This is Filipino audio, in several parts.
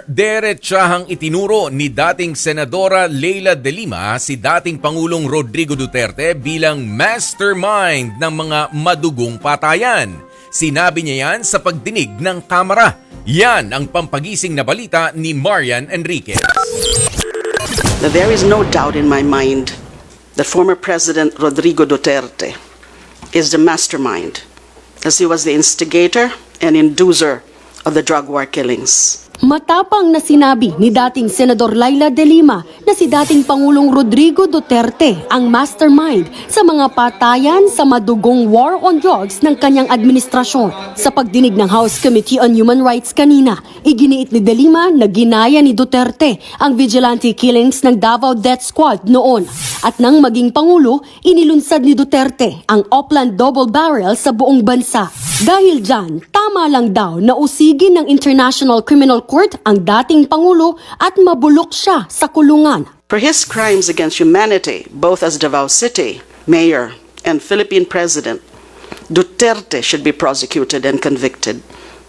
derechahang itinuro ni dating Senadora Leila de Lima si dating Pangulong Rodrigo Duterte bilang mastermind ng mga madugong patayan. Sinabi niya yan sa pagdinig ng Kamara. Yan ang pampagising na balita ni Marian Enriquez. There is no doubt in my mind that former President Rodrigo Duterte is the mastermind, as he was the instigator and inducer of the drug war killings. Matapang na sinabi ni dating Senador Leila de Lima na si dating Pangulong Rodrigo Duterte ang mastermind sa mga patayan sa madugong war on drugs ng kanyang administrasyon. Sa pagdinig ng House Committee on Human Rights kanina, iginiit ni de Lima na ginaya ni Duterte ang vigilante killings ng Davao Death Squad noon. At nang maging Pangulo, inilunsad ni Duterte ang Opland Double Barrel sa buong bansa. Dahil dyan, tama lang daw na usigin ng International Criminal Court ang dating Pangulo at mabulok siya sa kulungan. For his crimes against humanity, both as Davao City Mayor and Philippine President, Duterte should be prosecuted and convicted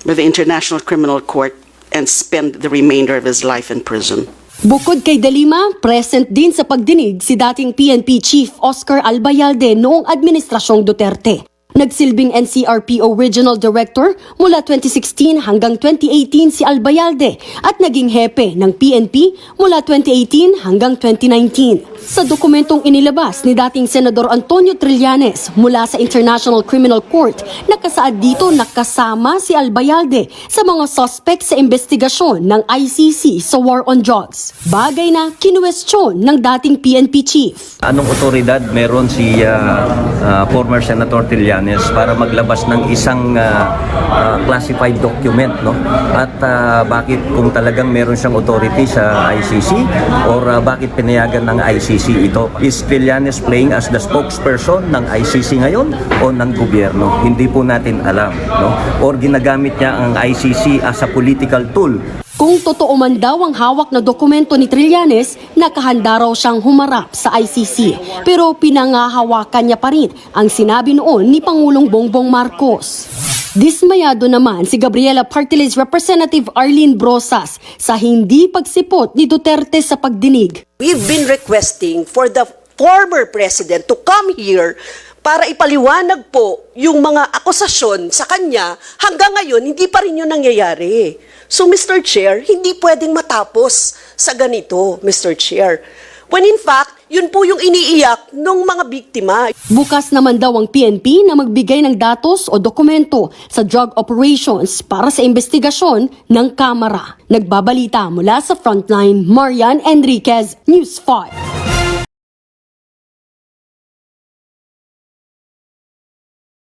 by the International Criminal Court and spend the remainder of his life in prison. Bukod kay de Lima, present din sa pagdinig si dating PNP Chief Oscar Albayalde noong Administrasyong Duterte. Nagsilbing NCRPO Regional Director mula 2016 hanggang 2018 si Albayalde at naging hepe ng PNP mula 2018 hanggang 2019. Sa dokumentong inilabas ni dating Senador Antonio Trillanes mula sa International Criminal Court, nakasaad dito na kasama si Albayalde sa mga suspect sa investigasyon ng ICC sa war on drugs. Bagay na kinuwestiyon ng dating PNP chief. Anong otoridad meron si former Senator Trillanes para maglabas ng isang classified document, no? At bakit kung talagang meron siyang authority sa ICC or bakit pinayagan ng ICC ito? Is Trillanes playing as the spokesperson ng ICC ngayon o ng gobyerno? Hindi po natin alam, no? Or ginagamit niya ang ICC as a political tool. Kung totoo man daw ang hawak na dokumento ni Trillanes, nakahanda raw siyang humarap sa ICC. Pero pinangahawakan niya pa rin ang sinabi noon ni Pangulong Bongbong Marcos. Dismayado naman si Gabriela Partiles Representative Arlene Brosas sa hindi pagsipot ni Duterte sa pagdinig. We've been requesting for the former president to come here para ipaliwanag po yung mga akusasyon sa kanya. Hanggang ngayon, hindi pa rin yun nangyayari. So, Mr. Chair, hindi pwedeng matapos sa ganito, Mr. Chair. When in fact, yun po yung iniiyak ng mga biktima. Bukas naman daw ang PNP na magbigay ng datos o dokumento sa drug operations para sa investigasyon ng Kamara. Nagbabalita mula sa Frontline, Marian Enriquez, News 5.